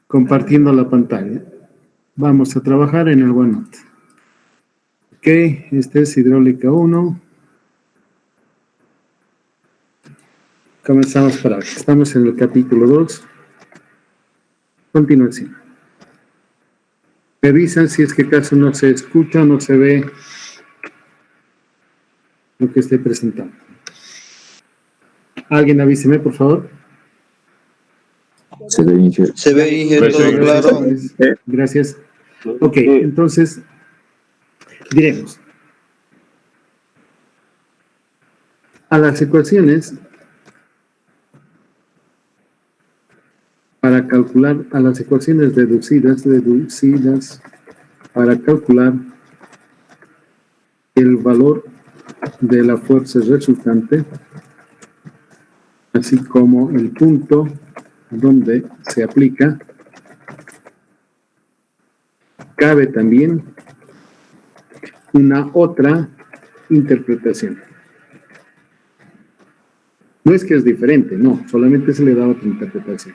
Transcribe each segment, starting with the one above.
compartiendo la pantalla. Vamos a trabajar en el OneNote. Ok, este es hidráulica 1. Comenzamos por ahora. Estamos en el capítulo 2. Continuación. Revisan si es que acaso no se escucha o no se ve lo que estoy presentando. Alguien avíseme, por favor. Se ve, Inge, todo claro. Gracias. Ok, entonces, diremos. A las ecuaciones, para calcular, a las ecuaciones deducidas para calcular el valor de la fuerza resultante, así como el punto donde se aplica, cabe también una otra interpretación. No es que es diferente, no, solamente se le da otra interpretación.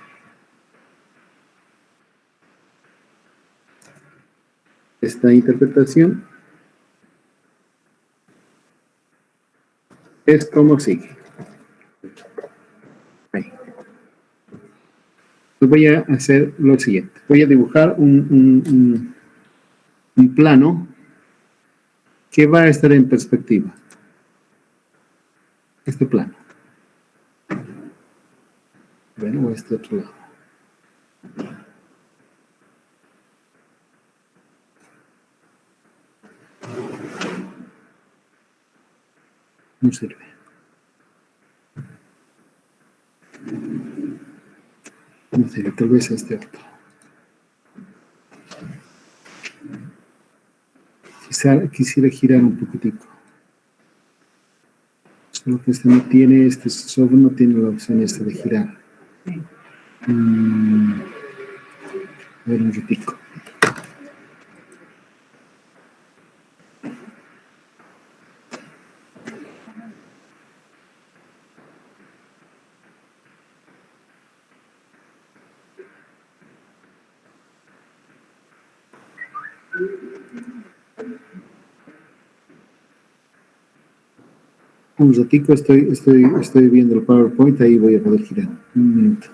Esta interpretación es como sigue. Ahí. Pues voy a hacer lo siguiente. Voy a dibujar un plano que va a estar en perspectiva. Este plano. Bueno, o este otro lado. No sirve. No sirve, tal vez este otro. Quisiera girar un poquitico. Solo que este no tiene, este solo no tiene la opción esta de girar. A ver un ratico. Un ratico estoy viendo el PowerPoint, ahí voy a poder girar. Un minuto.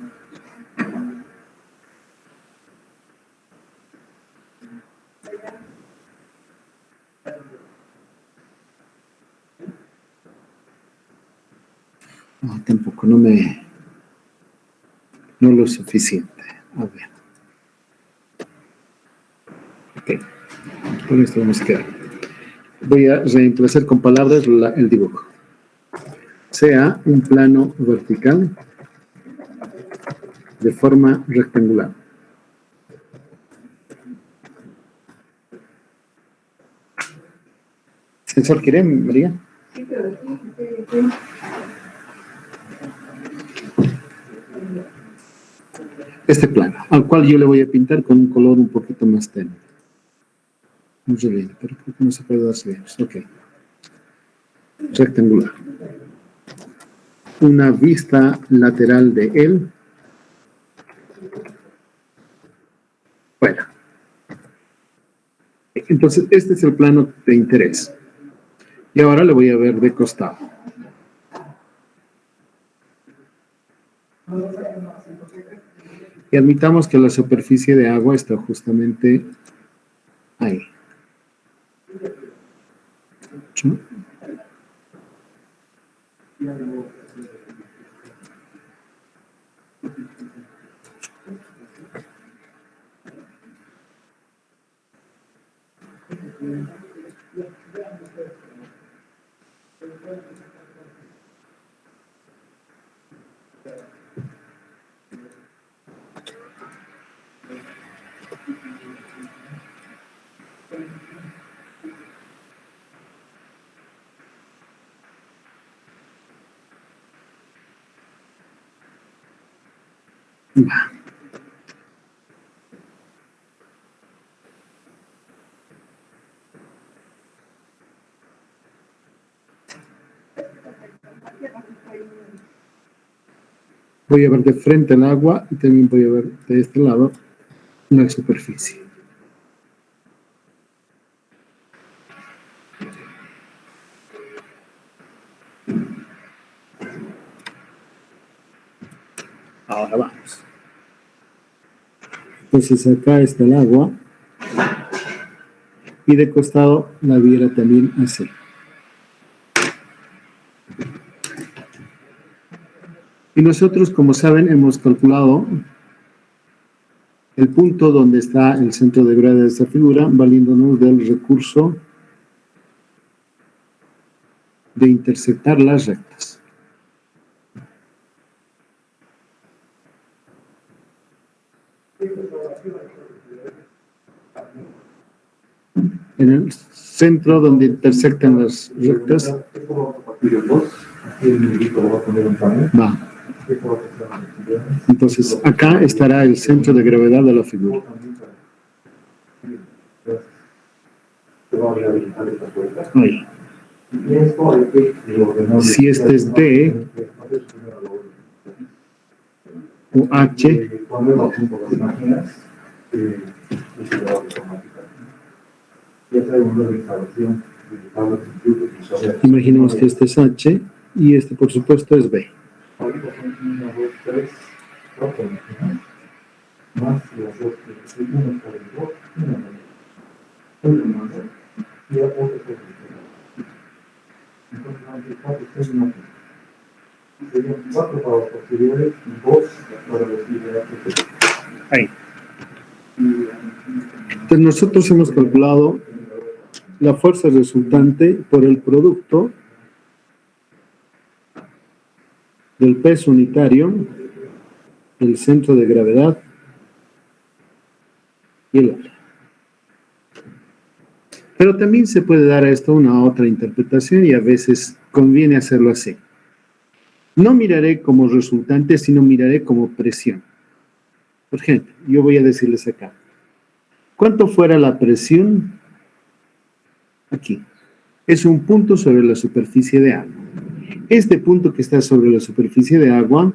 No, tampoco, no lo suficiente. A ver. Ok. Con esto vamos a quedar. Voy a reemplazar con palabras el dibujo. Sea un plano vertical de forma rectangular. ¿Sensor quiere, María? Sí, pero sí. Este plano, al cual yo le voy a pintar con un color un poquito más tenue. Un relieve, pero creo que no se puede darse bien. Ok. Rectangular. Una vista lateral de él. Bueno. Entonces, este es el plano de interés. Y ahora le voy a ver de costado. Y admitamos que la superficie de agua está justamente ahí. ¿Sí? Va. Voy a ver de frente al agua y también voy a ver de este lado la superficie. Ahora vamos. Entonces acá está el agua y de costado la viera también así. Y nosotros, como saben, hemos calculado el punto donde está el centro de gravedad de esta figura, valiéndonos del recurso de intersectar las rectas. En el centro donde intersectan las rectas, va. Entonces, acá estará el centro de gravedad de la figura. Ahí. Si este es D o H, imaginemos que este es H y este, por supuesto, es B. Ahí. Entonces nosotros hemos calculado la fuerza resultante por el producto del peso unitario, el centro de gravedad y el área. Pero también se puede dar a esto una otra interpretación y a veces conviene hacerlo así. No miraré como resultante, sino miraré como presión. Por ejemplo, yo voy a decirles acá. ¿Cuánto fuera la presión aquí? Es un punto sobre la superficie de agua. Este punto que está sobre la superficie de agua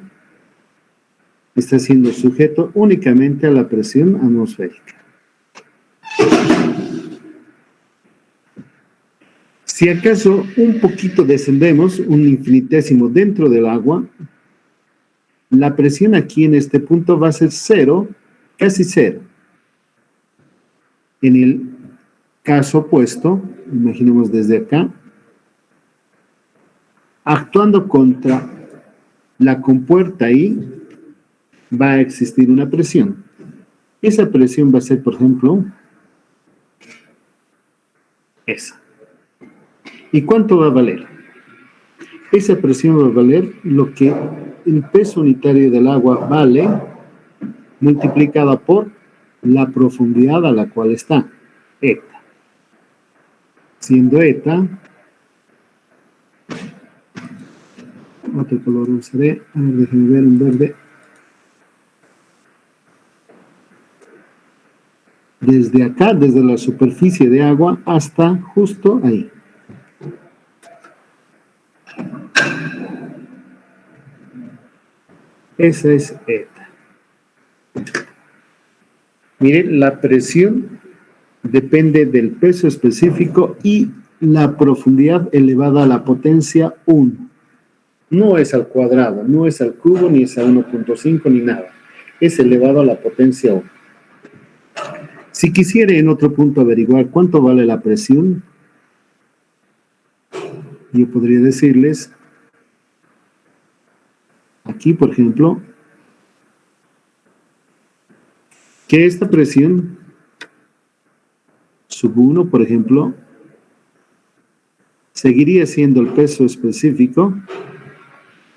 está siendo sujeto únicamente a la presión atmosférica. Si acaso un poquito descendemos, un infinitésimo dentro del agua, la presión aquí en este punto va a ser cero, casi cero. En el caso opuesto, imaginemos desde acá, actuando contra la compuerta ahí, va a existir una presión. Esa presión va a ser, por ejemplo, esa. ¿Y cuánto va a valer? Esa presión va a valer lo que el peso unitario del agua vale multiplicada por la profundidad a la cual está, eta. Siendo eta, otro color usaré, a ver, déjenme ver un verde. Desde acá, desde la superficie de agua hasta justo ahí. Esa es eta. Miren, la presión depende del peso específico y la profundidad elevada a la potencia 1. No es al cuadrado, no es al cubo, ni es a 1.5, ni nada. Es elevado a la potencia 1. Si quisiera en otro punto averiguar cuánto vale la presión, yo podría decirles, aquí por ejemplo, que esta presión sub 1, por ejemplo, seguiría siendo el peso específico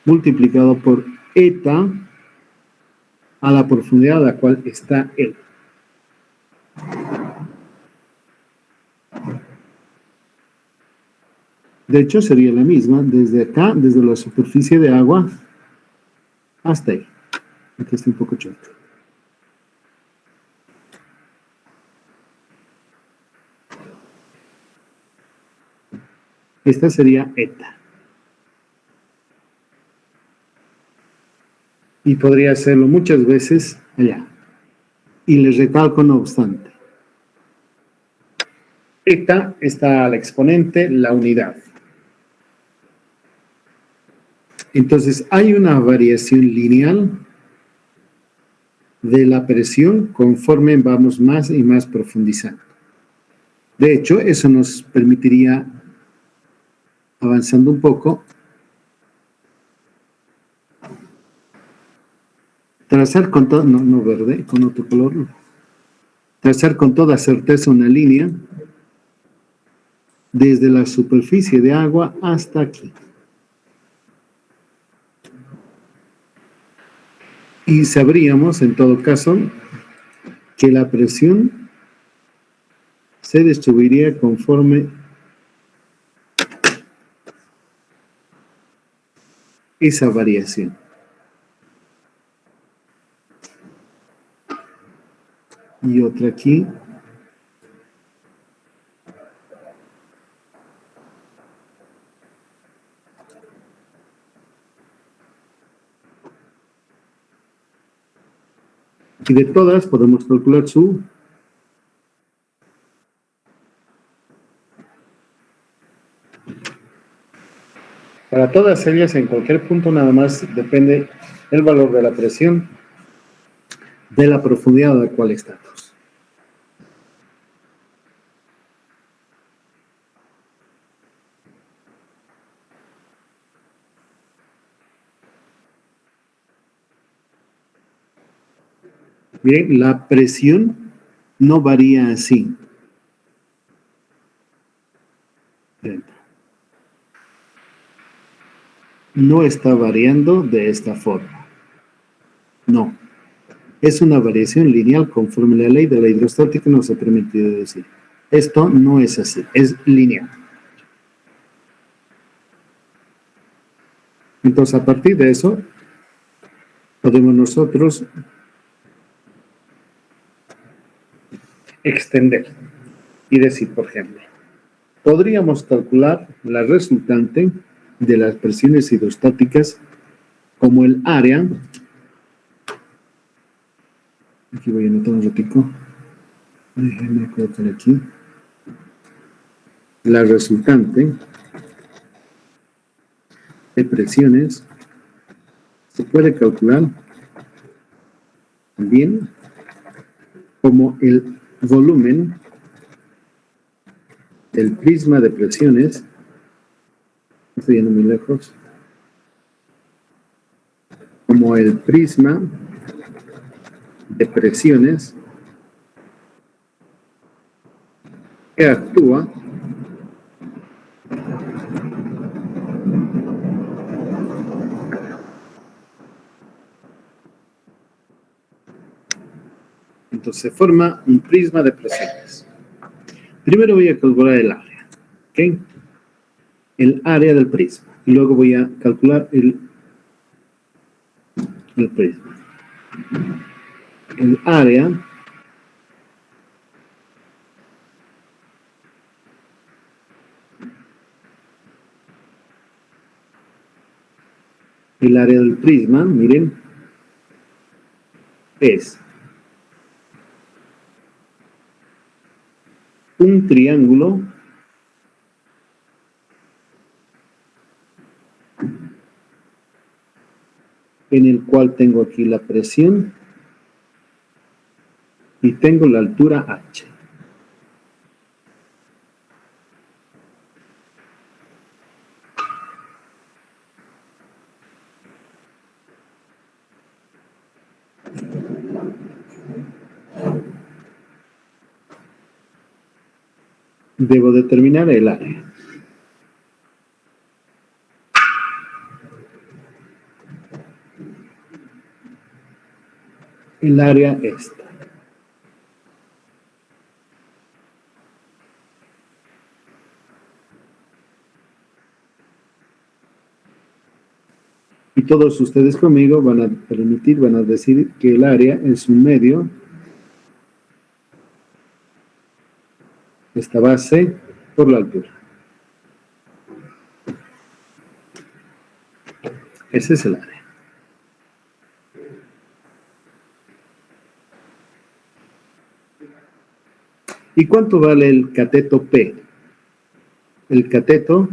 multiplicado por eta a la profundidad a la cual está él. De hecho, sería la misma desde acá, desde la superficie de agua hasta ahí. Aquí está un poco chueco. Esta sería eta. Y podría hacerlo muchas veces allá. Y les recalco, no obstante, eta está al exponente, la unidad. Entonces, hay una variación lineal de la presión conforme vamos más y más profundizando. De hecho, eso nos permitiría, avanzando un poco, trazar con todo, no verde, con otro color, trazar con toda certeza una línea desde la superficie de agua hasta aquí. Y sabríamos, en todo caso, que la presión se distribuiría conforme esa variación. Y otra aquí. Y de todas podemos calcular su para todas ellas, en cualquier punto nada más depende el valor de la presión de la profundidad a la cual estamos. Bien, la presión no varía así. No está variando de esta forma. No. Es una variación lineal conforme la ley de la hidrostática nos ha permitido decir. Esto no es así, es lineal. Entonces, a partir de eso, podemos nosotros extender y decir, por ejemplo, podríamos calcular la resultante de las presiones hidrostáticas como el área. Aquí voy a anotar un ratico. Déjenme colocar aquí. La resultante de presiones se puede calcular también como el volumen del prisma de presiones. Estoy yendo muy lejos. Como el prisma de presiones que actúa entonces se forma un prisma de presiones. Primero voy a calcular el área, ¿ok? El área del prisma. Y luego voy a calcular el prisma. El área del prisma, miren, es un triángulo en el cual tengo aquí la presión y tengo la altura h. Debo determinar el área. El área esta. Y todos ustedes conmigo van a decir que el área es un medio, esta base, por la altura. Ese es el área. ¿Y cuánto vale el cateto P? El cateto,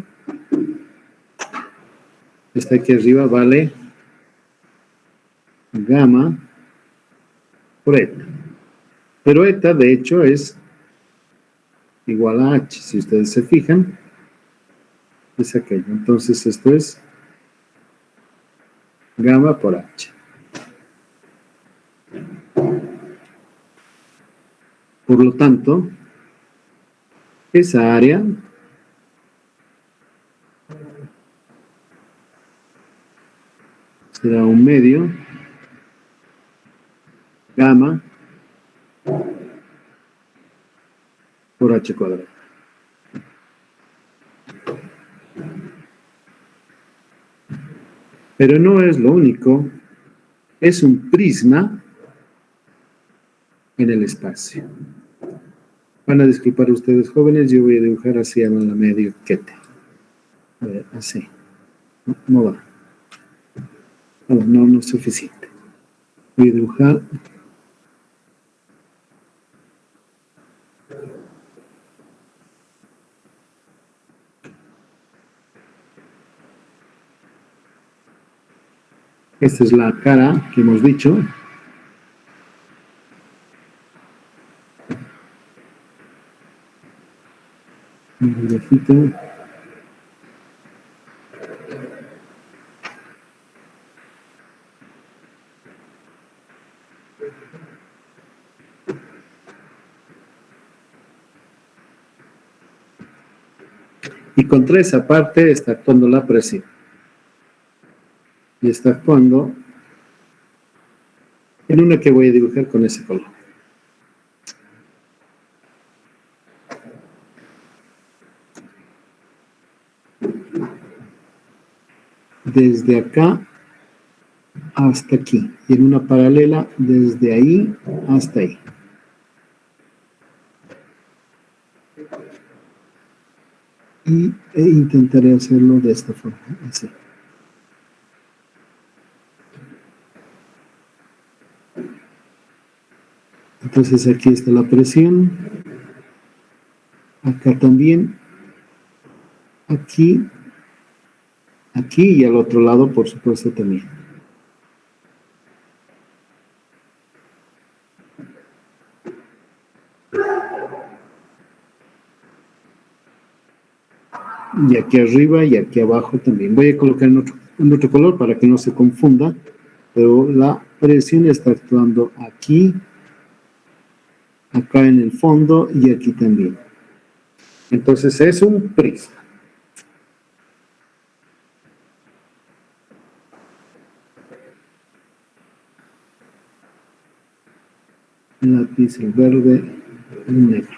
está aquí arriba, vale gamma por eta. Pero eta, de hecho, es igual a H. Si ustedes se fijan, es aquello. Entonces, esto es gamma por H. Por lo tanto, esa área será un medio gamma por H cuadrado. Pero no es lo único, es un prisma en el espacio. Van a disculpar ustedes, jóvenes, yo voy a dibujar así a la medio quete. A ver, así. No va. No es suficiente. Voy a dibujar. Esta es la cara que hemos dicho. Un grafito. Y contra esa parte está actuando la presión. Y está actuando en una que voy a dibujar con ese color. Desde acá hasta aquí. Y en una paralela desde ahí hasta ahí. E intentaré hacerlo de esta forma, así. Entonces aquí está la presión, acá también, aquí y al otro lado, por supuesto, también. Y aquí arriba y aquí abajo también. Voy a colocar en otro color para que no se confunda, pero la presión está actuando aquí, acá en el fondo y aquí también. Entonces es un prisma. Lápiz el verde, el negro.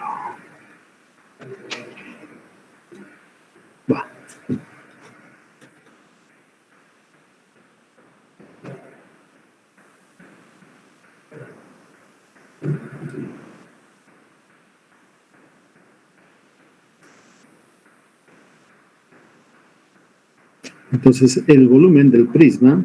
Va. Entonces el volumen del prisma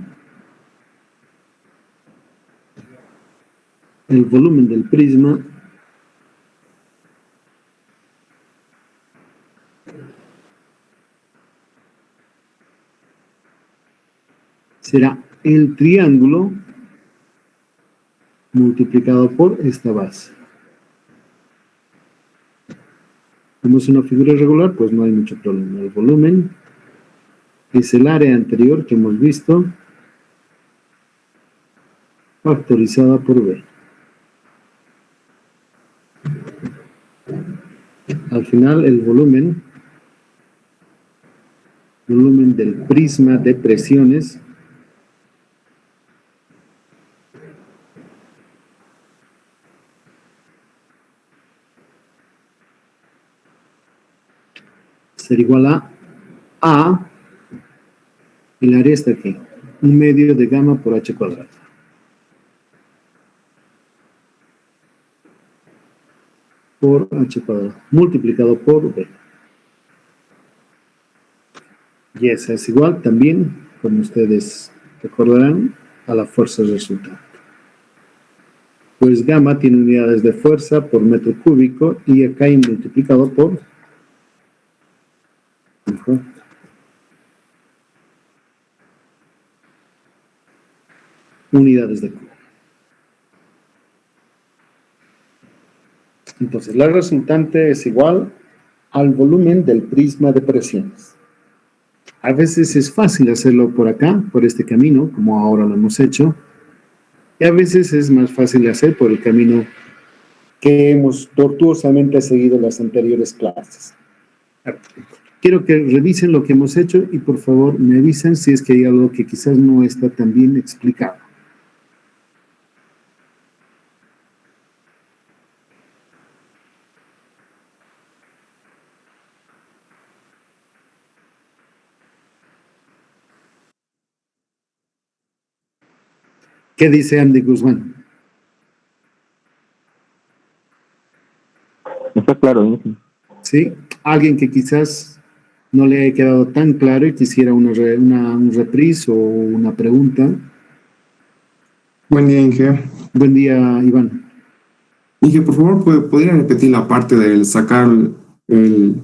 será el triángulo multiplicado por esta base. Como es una figura regular, pues no hay mucho problema. El volumen es el área anterior que hemos visto, factorizada por B. Al final, el volumen del prisma de presiones será igual a el área está aquí, un medio de gamma por H cuadrado. Por H cuadrado, multiplicado por B. Y esa es igual también, como ustedes recordarán, a la fuerza resultante. pues gamma tiene unidades de fuerza por metro cúbico y acá hay multiplicado por unidades de cubo. Entonces, la resultante es igual al volumen del prisma de presiones. A veces es fácil hacerlo por acá, por este camino, como ahora lo hemos hecho, y a veces es más fácil de hacer por el camino que hemos tortuosamente seguido en las anteriores clases. Quiero que revisen lo que hemos hecho y por favor me avisen si es que hay algo que quizás no está tan bien explicado. ¿Qué dice Andy Guzmán? Está claro, ¿no? ¿Sí? Alguien que quizás no le haya quedado tan claro y quisiera un reprise o una pregunta. Buen día, Inge. Buen día, Iván. Inge, por favor, ¿podría repetir la parte del sacar el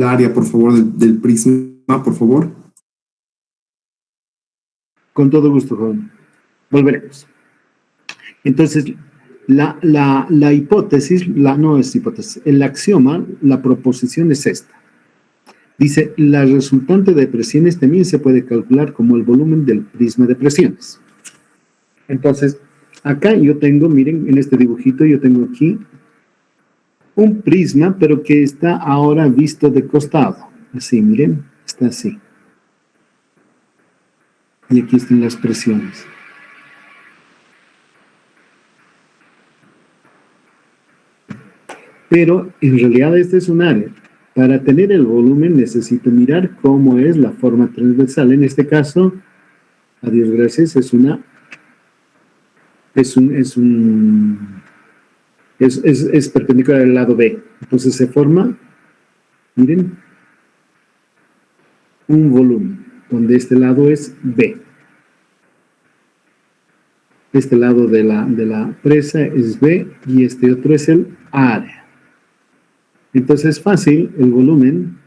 área, por favor, del prisma, por favor? Con todo gusto, joven. Volveremos. Entonces, la hipótesis, no es hipótesis, el axioma, la proposición es esta. Dice, la resultante de presiones también se puede calcular como el volumen del prisma de presiones. Entonces, acá yo tengo, miren, en este dibujito yo tengo aquí un prisma, pero que está ahora visto de costado. Así, miren, está así. Y aquí están las presiones. Pero en realidad este es un área. Para tener el volumen necesito mirar cómo es la forma transversal. En este caso, a Dios gracias, es perpendicular al lado B. Entonces se forma, miren, un volumen, donde este lado es B. Este lado de la presa es B y este otro es el área. Entonces es fácil, el volumen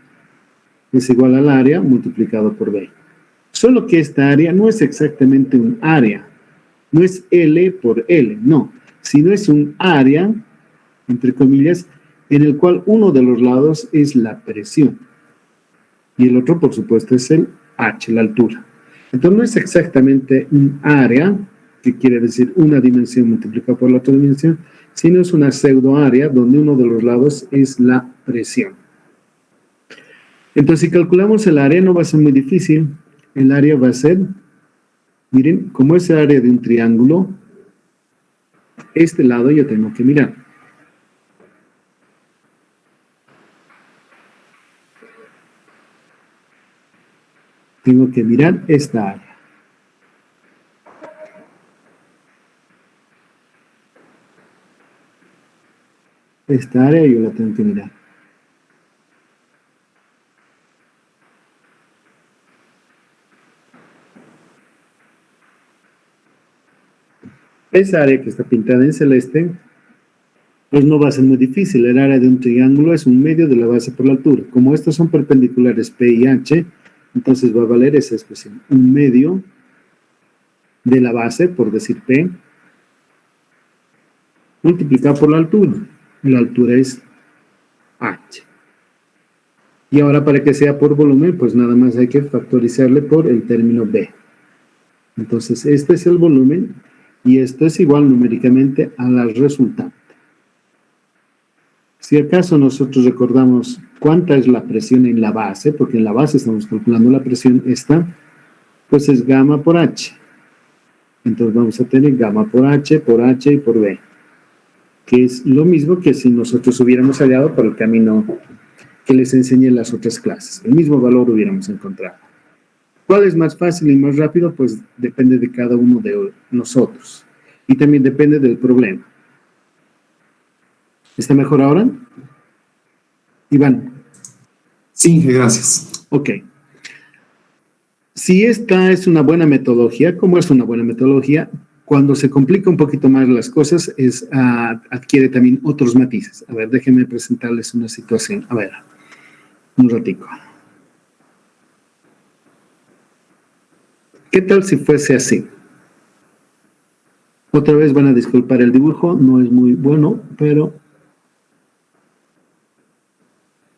es igual al área multiplicado por B. Solo que esta área no es exactamente un área, no es L por L, no, sino es un área, entre comillas, en el cual uno de los lados es la presión y el otro, por supuesto, es el H, la altura. Entonces no es exactamente un área, que quiere decir una dimensión multiplicada por la otra dimensión, sino es una pseudoárea donde uno de los lados es la presión. Entonces, si calculamos el área, no va a ser muy difícil. El área va a ser, miren, como es el área de un triángulo, este lado yo tengo que mirar. Tengo que mirar esta área. Esta área yo la tengo que mirar. Esa área que está pintada en celeste, pues no va a ser muy difícil. El área de un triángulo es un medio de la base por la altura. Como estos son perpendiculares P y H, entonces va a valer esa expresión. Un medio de la base, por decir P, multiplicado por la altura. La altura es H. Y ahora para que sea por volumen, pues nada más hay que factorizarle por el término B. Entonces, este es el volumen y esto es igual numéricamente a la resultante. Si acaso nosotros recordamos cuánta es la presión en la base, porque en la base estamos calculando la presión esta, pues es gamma por H. Entonces vamos a tener gamma por H y por B, que es lo mismo que si nosotros hubiéramos hallado por el camino que les enseñé en las otras clases. El mismo valor hubiéramos encontrado. ¿Cuál es más fácil y más rápido? Pues depende de cada uno de nosotros. Y también depende del problema. ¿Está mejor ahora? Iván. Sí, Inge, gracias. Ok. Si esta es una buena metodología, ¿cómo es una buena metodología? cuando se complica un poquito más las cosas, adquiere también otros matices. A ver, déjenme presentarles una situación. A ver, un ratico. ¿Qué tal si fuese así? Otra vez van a disculpar el dibujo, no es muy bueno, pero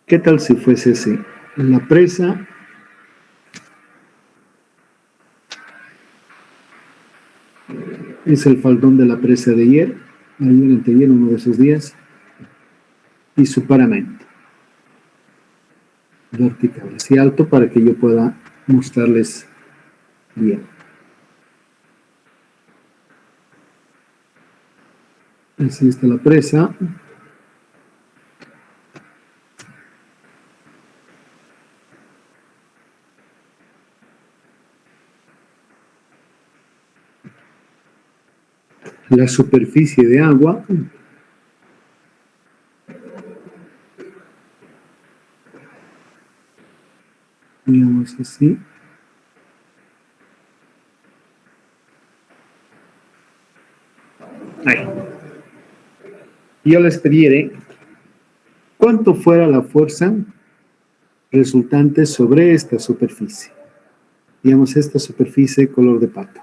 ¿qué tal si fuese así? La presa es el faldón de la presa de ayer, anteayer, uno de esos días, y su paramento vertical, así alto para que yo pueda mostrarles bien. Así está la presa. La superficie de agua digamos así. Ahí. Yo les pediré cuánto fuera la fuerza resultante sobre esta superficie. Digamos, esta superficie color de pato.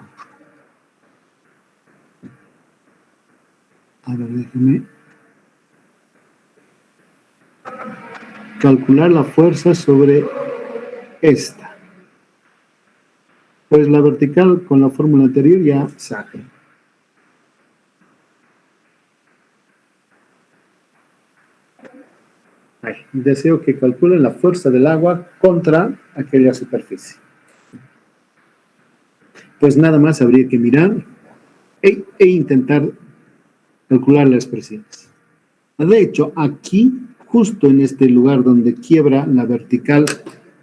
A ver, déjenme calcular la fuerza sobre esta. Pues la vertical con la fórmula anterior ya sale. Ahí. Deseo que calculen la fuerza del agua contra aquella superficie. Pues nada más habría que mirar e intentar calcular las presiones. De hecho, aquí, justo en este lugar donde quiebra la vertical,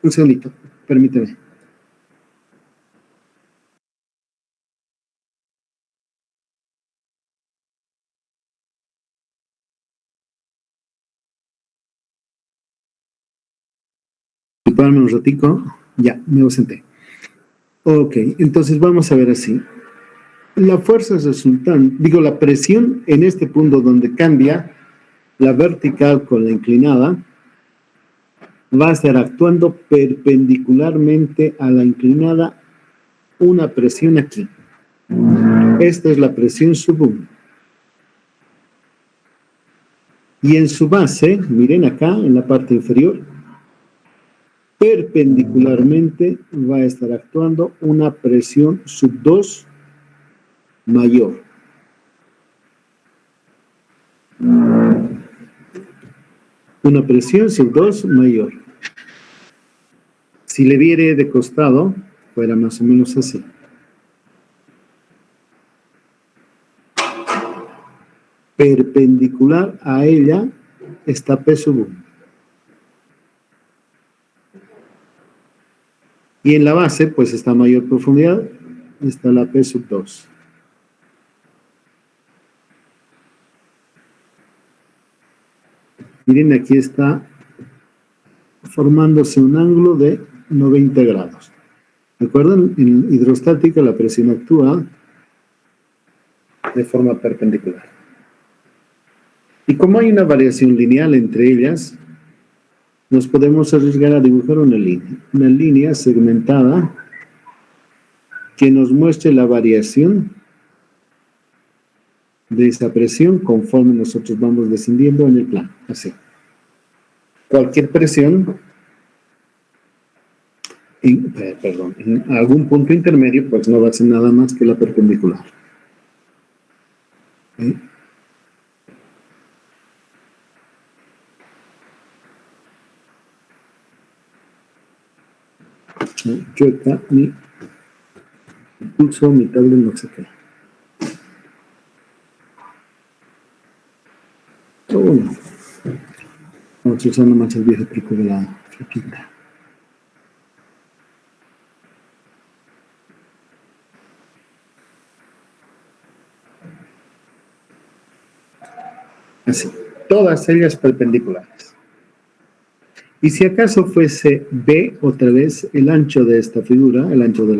un segundito, permíteme. Disculpadme un ratico, ya, me ausenté. Ok, entonces vamos a ver así. La fuerza resultante, la presión en este punto donde cambia la vertical con la inclinada, va a estar actuando perpendicularmente a la inclinada una presión aquí. Esta es la presión sub 1. Y en su base, miren acá, en la parte inferior, perpendicularmente va a estar actuando una presión sub 2 mayor. Una presión sub 2 mayor. Si le viere de costado, fuera más o menos así. Perpendicular a ella está P sub 1. Y en la base, pues está a mayor profundidad, está la P sub 2. Miren, aquí está formándose un ángulo de 90 grados. ¿Recuerdan? En hidrostática la presión actúa de forma perpendicular. Y como hay una variación lineal entre ellas, nos podemos arriesgar a dibujar una línea segmentada que nos muestre la variación de esa presión conforme nosotros vamos descendiendo en el plano, así. Cualquier presión, en algún punto intermedio, pues no va a ser nada más que la perpendicular. ¿Sí? Yo acá mi pulso, mi tablet, no sé qué. Vamos usando más el viejo truco de la flequita. Así, todas ellas perpendiculares. Y si acaso fuese B, otra vez, el ancho de esta figura, el ancho de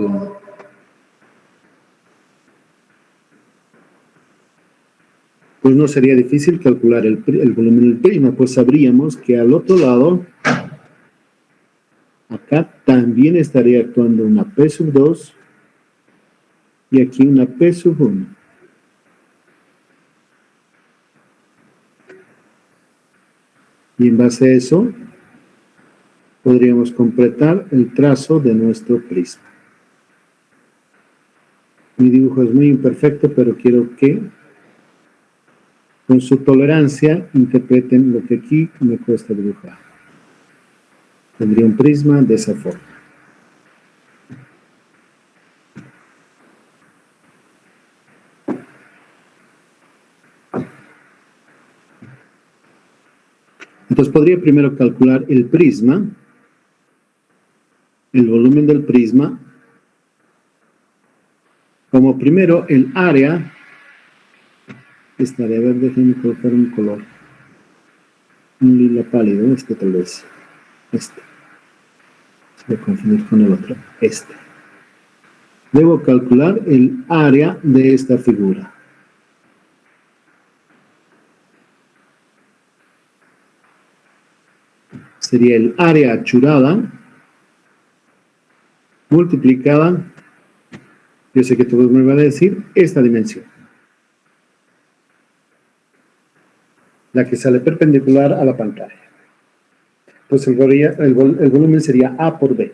pues no sería difícil calcular el volumen del prisma, pues sabríamos que al otro lado, acá también estaría actuando una P sub 2 y aquí una P sub 1. Y en base a eso, podríamos completar el trazo de nuestro prisma. Mi dibujo es muy imperfecto, pero quiero que con su tolerancia interpreten lo que aquí me cuesta dibujar. Tendría un prisma de esa forma. Entonces podría primero calcular el prisma, el volumen del prisma, como primero el área. Estaría, a ver, déjenme colocar un color. Un lila pálido, este tal vez. Este. Se voy a confundir con el otro. Este. Debo calcular el área de esta figura. Sería el área achurada multiplicada, yo sé que todos me van a decir, esta dimensión. La que sale perpendicular a la pantalla. Pues el volumen sería A por B.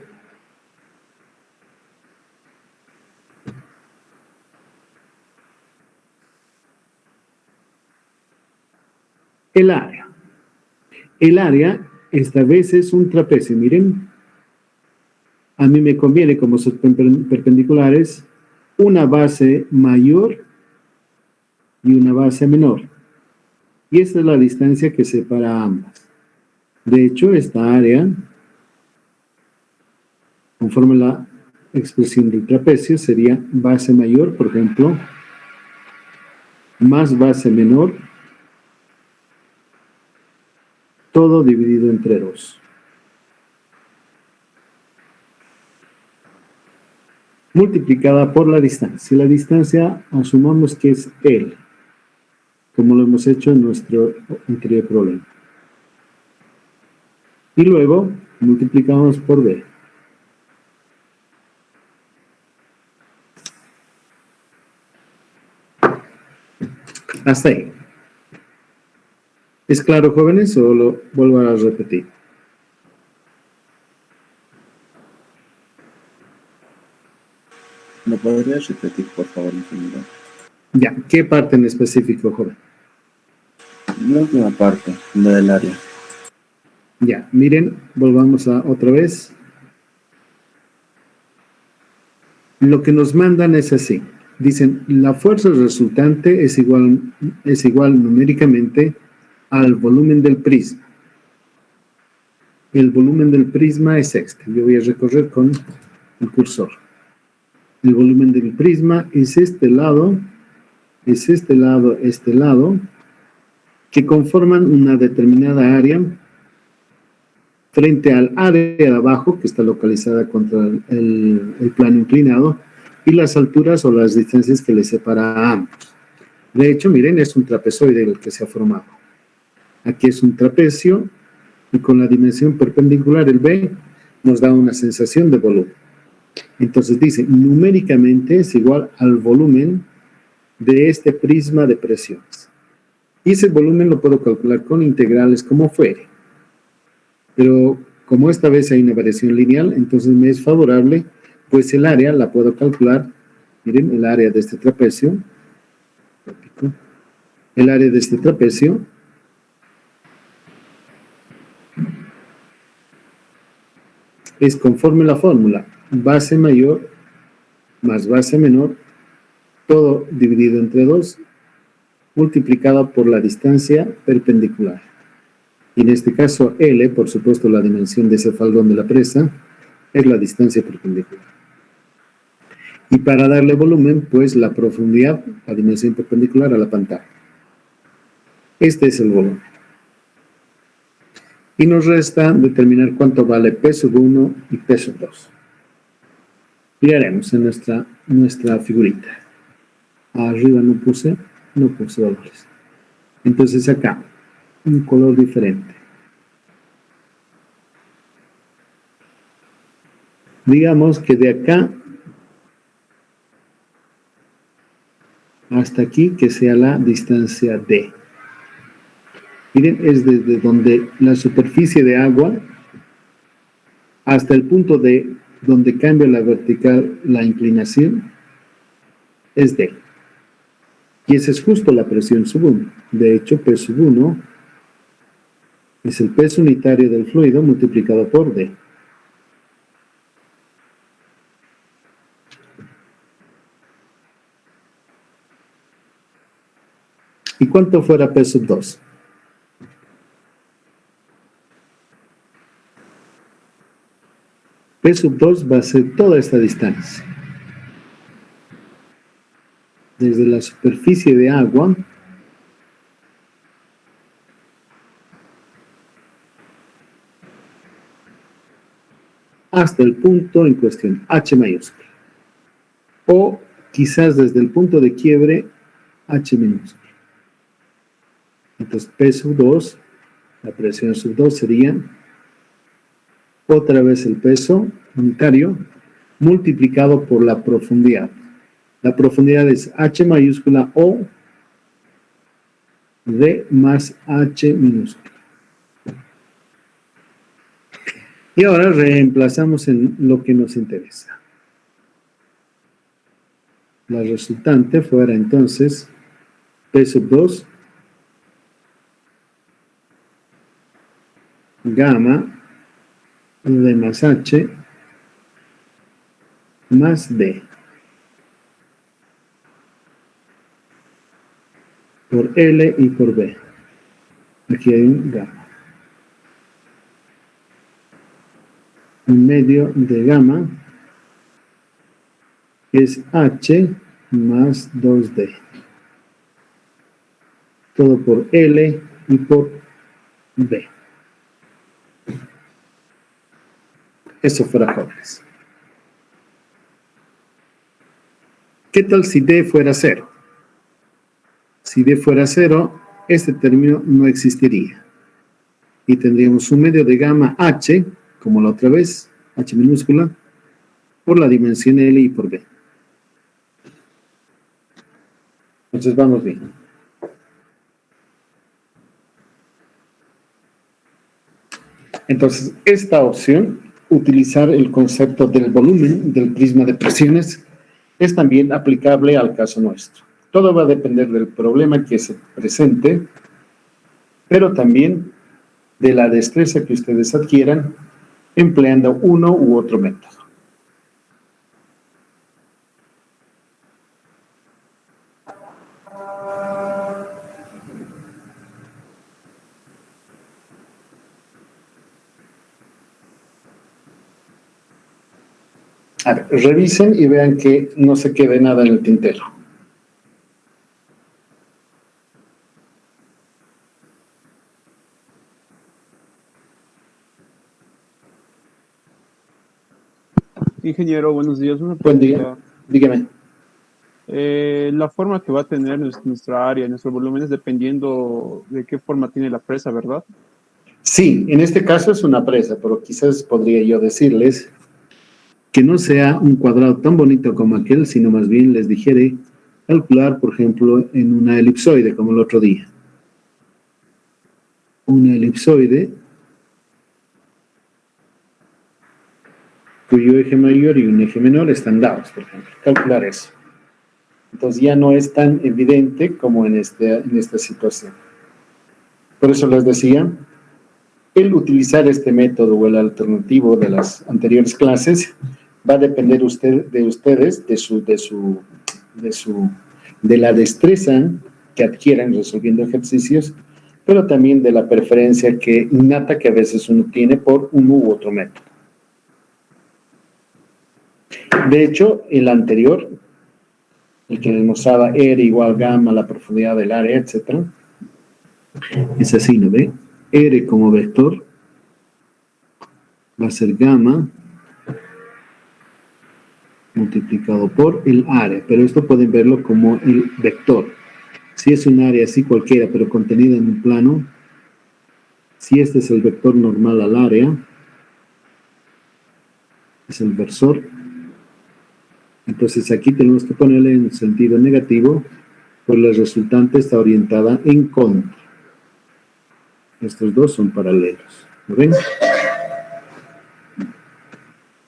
El área. El área, esta vez es un trapecio. Miren, a mí me conviene, como son perpendiculares, una base mayor y una base menor. Y esta es la distancia que separa a ambas. De hecho, esta área, conforme la expresión del trapecio, sería base mayor, por ejemplo, más base menor, todo dividido entre 2. Multiplicada por la distancia. La distancia asumamos que es L, como lo hemos hecho en nuestro anterior problema. Y luego multiplicamos por B. Hasta ahí. ¿Es claro, jóvenes, o lo vuelvo a repetir? ¿Me podrías repetir, por favor, ingeniero? Ya, ¿qué parte en específico, joven? La última parte, la del área. Ya, miren, volvamos a otra vez. Lo que nos mandan es así. Dicen, la fuerza resultante es igual numéricamente al volumen del prisma. El volumen del prisma es este. Yo voy a recorrer con el cursor. El volumen del prisma es este lado, este lado, que conforman una determinada área frente al área de abajo, que está localizada contra el plano inclinado, y las alturas o las distancias que le separan a ambos. De hecho, miren, es un trapezoide el que se ha formado. Aquí es un trapecio, y con la dimensión perpendicular, el B, nos da una sensación de volumen. Entonces dice, numéricamente es igual al volumen de este prisma de presiones. Y ese volumen lo puedo calcular con integrales como fuere. Pero como esta vez hay una variación lineal, entonces me es favorable, pues el área la puedo calcular. Miren, el área de este trapecio. El área de este trapecio es conforme la fórmula, base mayor más base menor, todo dividido entre 2, multiplicado por la distancia perpendicular. Y en este caso, L, por supuesto, la dimensión de ese faldón de la presa, es la distancia perpendicular. Y para darle volumen, pues la profundidad, la dimensión perpendicular a la pantalla. Este es el volumen. Y nos resta determinar cuánto vale P sub 1 y P sub 2. Miraremos en nuestra figurita. Arriba no puse valores. Entonces acá, un color diferente. Digamos que de acá hasta aquí que sea la distancia D. Miren, es desde donde la superficie de agua hasta el punto de donde cambia la vertical, la inclinación, es D. Y esa es justo la presión sub 1. De hecho, P sub 1 es el peso unitario del fluido multiplicado por D. ¿Y cuánto fuera P sub 2? P sub 2 va a ser toda esta distancia. Desde la superficie de agua hasta el punto en cuestión, H mayúscula. O quizás desde el punto de quiebre, H minúscula. Entonces, P sub 2, la presión sub 2 sería otra vez el peso unitario multiplicado por la profundidad. La profundidad es H mayúscula o D más H minúscula. Y ahora reemplazamos en lo que nos interesa. La resultante fuera entonces P sub 2 gamma D más H más D por L y por B. Aquí hay un gamma. En medio de gamma es H más 2D. Todo por L y por B. Eso fuera jóvenes. ¿Qué tal si D fuera 0? Si D fuera 0, este término no existiría. Y tendríamos un medio de gamma H, como la otra vez, H minúscula, por la dimensión L y por B. Entonces vamos bien. Entonces, esta opción, utilizar el concepto del volumen del prisma de presiones, es también aplicable al caso nuestro. Todo va a depender del problema que se presente, pero también de la destreza que ustedes adquieran empleando uno u otro método. A ver, revisen y vean que no se quede nada en el tintero. Ingeniero, buenos días. Una Buen día, pregunta. dígame. La forma que va a tener nuestra área, nuestro volumen, es dependiendo de qué forma tiene la presa, ¿verdad? Sí, en este caso es una presa, pero quizás podría yo decirles que no sea un cuadrado tan bonito como aquel, sino más bien les dijere calcular, por ejemplo, en una elipsoide, como el otro día. Una elipsoide cuyo eje mayor y un eje menor están dados, por ejemplo. Calcular eso. Entonces ya no es tan evidente como en esta situación. Por eso les decía, el utilizar este método o el alternativo de las anteriores clases va a depender de ustedes, de la destreza que adquieran resolviendo ejercicios, pero también de la preferencia innata que a veces uno tiene por uno u otro método. De hecho, el anterior, el que les mostraba R igual gamma, la profundidad del área, etc., es así, ¿no ve? R como vector va a ser gamma multiplicado por el área, pero esto pueden verlo como el vector. Si es un área así cualquiera, pero contenida en un plano, si este es el vector normal al área, es el versor, entonces aquí tenemos que ponerle en sentido negativo, pues la resultante está orientada en contra. Estos dos son paralelos. ¿Lo ven?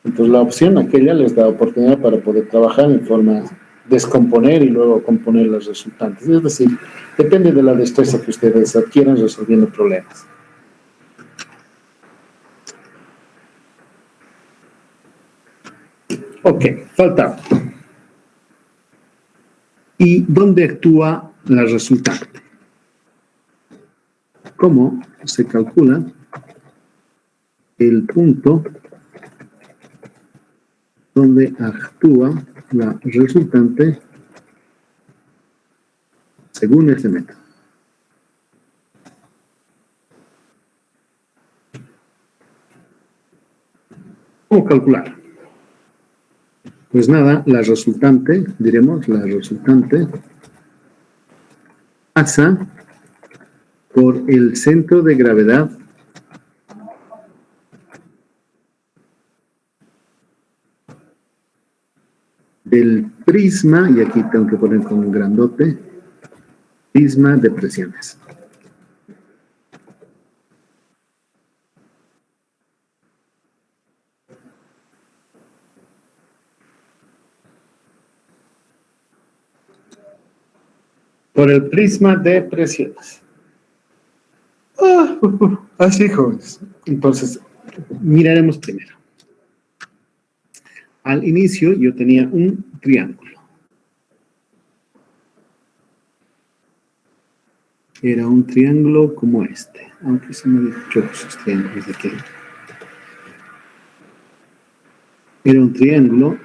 Entonces la opción aquella les da oportunidad para poder trabajar en forma descomponer y luego componer las resultantes. Es decir, depende de la destreza que ustedes adquieran resolviendo problemas. Ok, falta. ¿Y dónde actúa la resultante? ¿Cómo se calcula el punto donde actúa la resultante según este método? ¿Cómo calcular? Pues nada, la resultante, diremos, la resultante pasa por el centro de gravedad del prisma, y aquí tengo que poner con un grandote, prisma de presiones. Por el prisma de presiones. Así, jóvenes. Entonces, miraremos primero. Al inicio yo tenía un triángulo. Era un triángulo como este, aunque se me dicho esos triángulos de aquí. Era un triángulo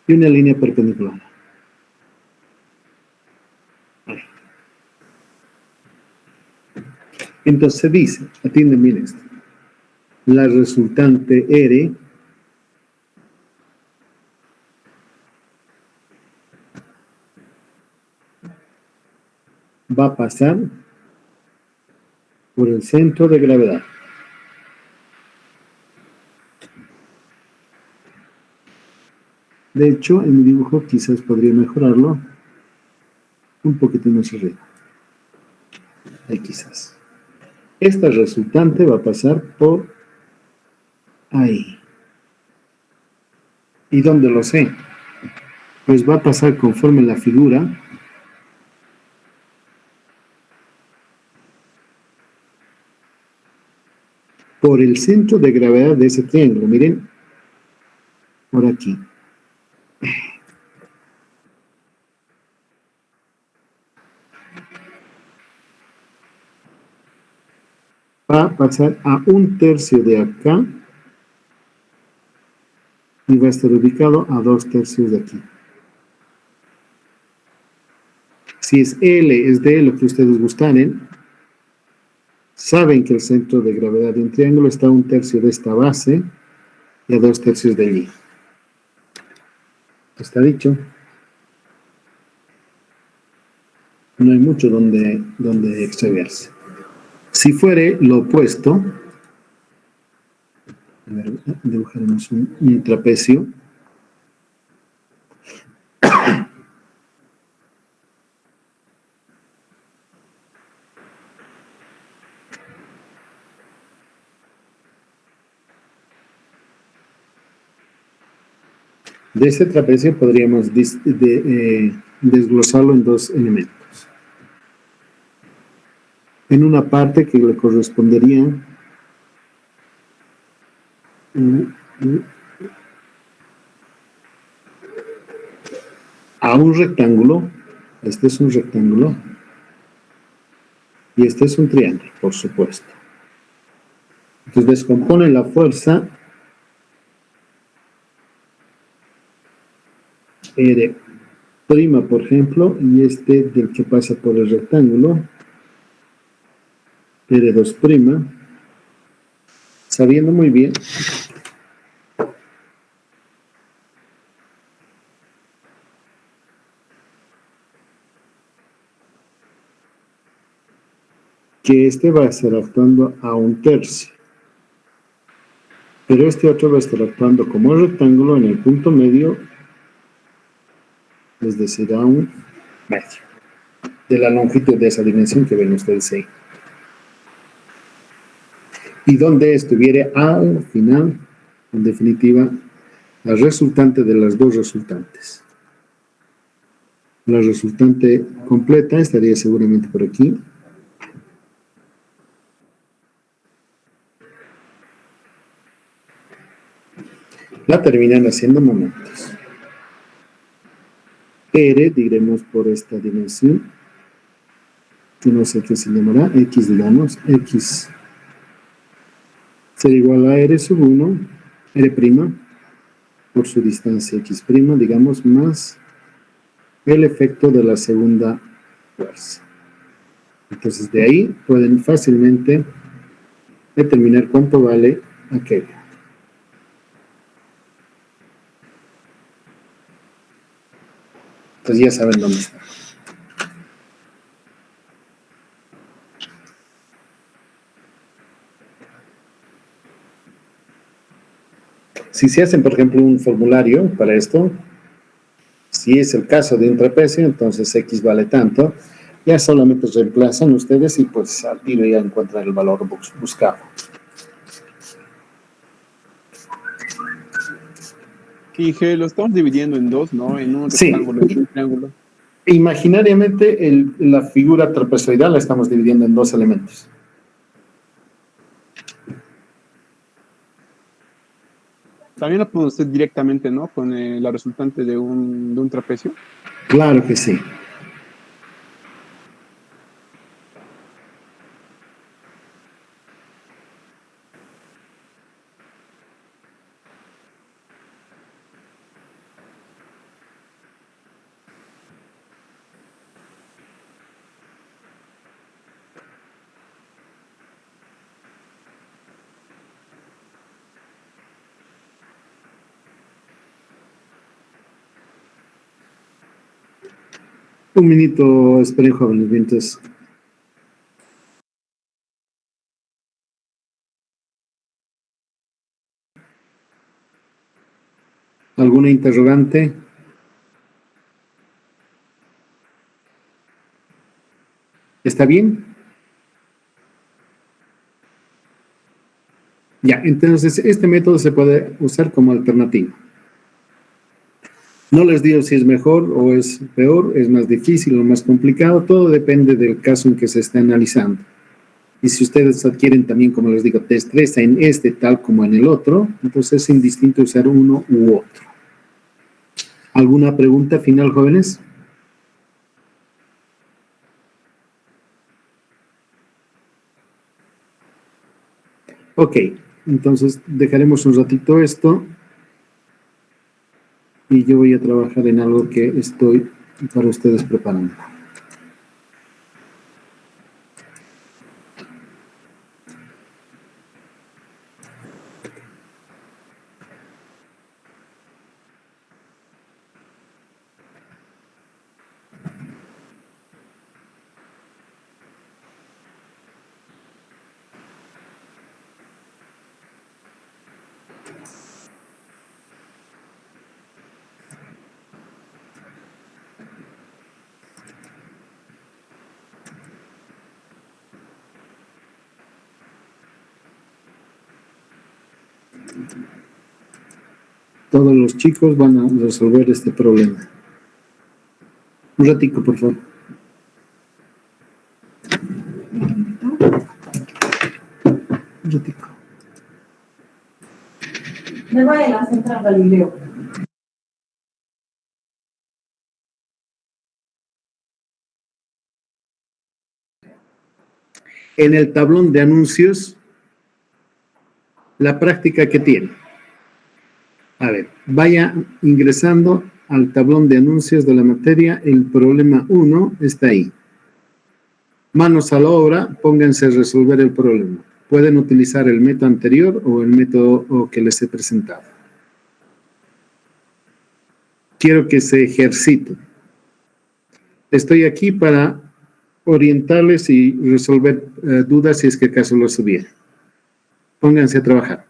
y una línea perpendicular. Ahí. Entonces se dice, atienden bien esto, la resultante R va a pasar por el centro de gravedad. De hecho, en mi dibujo quizás podría mejorarlo un poquito más arriba. Ahí quizás. Esta resultante va a pasar por ahí. ¿Y dónde lo sé? Pues va a pasar conforme la figura por el centro de gravedad de ese triángulo. Miren, por aquí. Va a pasar a 1/3 de acá y va a estar ubicado a 2/3 de aquí. Si es L, es D, lo que ustedes gustaren, saben que el centro de gravedad de un triángulo está a 1/3 de esta base y a 2/3 de allí. Está dicho. No hay mucho donde extraviarse. Si fuere lo opuesto, a ver, dibujaremos un trapecio. De ese trapecio podríamos desglosarlo en dos elementos. En una parte que le correspondería a un rectángulo, este es un rectángulo, y este es un triángulo, por supuesto. Entonces descompone la fuerza R', por ejemplo, y este del que pasa por el rectángulo, R2', sabiendo muy bien que este va a estar actuando a 1/3, pero este otro va a estar actuando como rectángulo en el punto medio, es decir, a 1 medio de la longitud de esa dimensión que ven ustedes ahí. Y donde estuviera al final, en definitiva, la resultante de las dos resultantes. La resultante completa estaría seguramente por aquí. La terminan haciendo momentos. R, diremos por esta dimensión, que no sé qué se llamará, X, digamos, X será igual a R sub 1, R', por su distancia X', digamos, más el efecto de la segunda fuerza. Entonces, de ahí pueden fácilmente determinar cuánto vale aquello. Entonces ya saben dónde está. Si se hacen, por ejemplo, un formulario para esto, si es el caso de un trapecio, entonces X vale tanto, ya solamente reemplazan ustedes y pues al tiro ya encuentran el valor buscado. Y que lo estamos dividiendo en dos, ¿no? En un rectángulo y un triángulo. Imaginariamente la figura trapezoidal la estamos dividiendo en dos elementos. También lo puedo hacer directamente, ¿no? Con la resultante de un trapecio. Claro que sí. Un minuto, esperen, jóvenes vientos. ¿Alguna interrogante? ¿Está bien? Ya, entonces este método se puede usar como alternativa. No les digo si es mejor o es peor, es más difícil o más complicado, todo depende del caso en que se esté analizando. Y si ustedes adquieren también, como les digo, destreza en este tal como en el otro, entonces es indistinto usar uno u otro. ¿Alguna pregunta final, jóvenes? Ok, entonces dejaremos un ratito esto y yo voy a trabajar en algo que estoy para ustedes preparando. Todos los chicos van a resolver este problema. Un ratico, por favor. Un ratico. Me voy a la central Galileo. En el tablón de anuncios, la práctica que tiene. A ver, vaya ingresando al tablón de anuncios de la materia, el problema 1 está ahí. Manos a la obra, pónganse a resolver el problema. Pueden utilizar el método anterior o el método que les he presentado. Quiero que se ejerciten. Estoy aquí para orientarles y resolver dudas si es que acaso los hubiera. Pónganse a trabajar.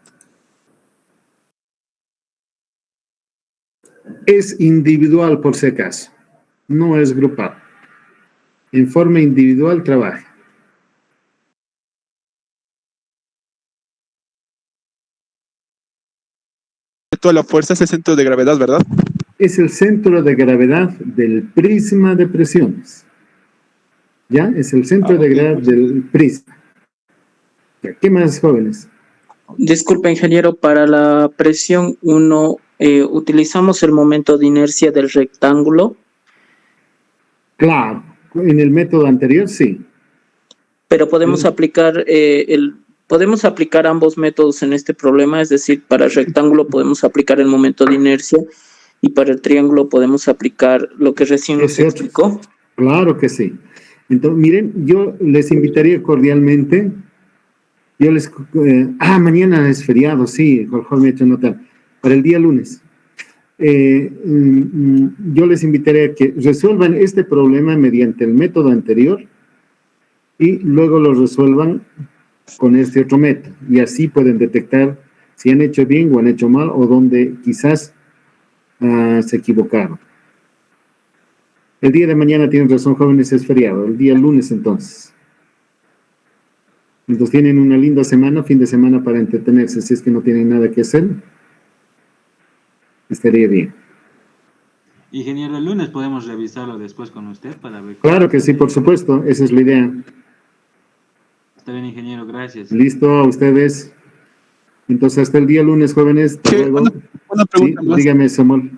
Es individual por si acaso, no es grupal. En forma individual trabaja. Toda la fuerza es el centro de gravedad, ¿verdad? Es el centro de gravedad del prisma de presiones. ¿Ya? Es el centro de gravedad del prisma. ¿Qué más, jóvenes? Disculpe, ingeniero, para la presión 1, ¿utilizamos el momento de inercia del rectángulo? Claro, en el método anterior sí. Pero podemos aplicar podemos aplicar ambos métodos en este problema, es decir, para el rectángulo podemos aplicar el momento de inercia y para el triángulo podemos aplicar lo que recién nos explicó. Claro que sí. Entonces, miren, yo les invitaría cordialmente. Mañana es feriado, sí, Jorge me ha hecho notar, para el día lunes. Yo les invitaré a que resuelvan este problema mediante el método anterior y luego lo resuelvan con este otro método. Y así pueden detectar si han hecho bien o han hecho mal o donde quizás se equivocaron. El día de mañana tienen razón, jóvenes, es feriado. El día lunes, entonces. Entonces tienen una linda semana, fin de semana para entretenerse. Si es que no tienen nada que hacer, estaría bien. Ingeniero, el lunes podemos revisarlo después con usted para ver. Claro que sí, por supuesto. Esa es la idea. Está bien, ingeniero, gracias. Listo, a ustedes. Entonces, hasta el día lunes, jóvenes. Sí, una pregunta más. Dígame, Samuel.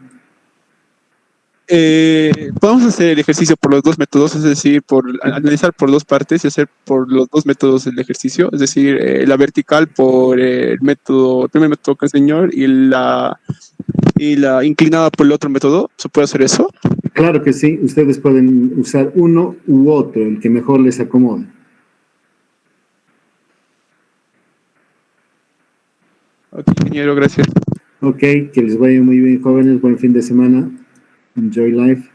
Podemos hacer el ejercicio por los dos métodos, es decir, por analizar por dos partes y hacer por los dos métodos el ejercicio, es decir, la vertical por el primer método que enseñó y la inclinada por el otro método. ¿Se puede hacer eso? Claro que sí, ustedes pueden usar uno u otro, el que mejor les acomode. Ok, ingeniero, gracias. Ok, que les vaya muy bien, jóvenes, buen fin de semana. Enjoy life.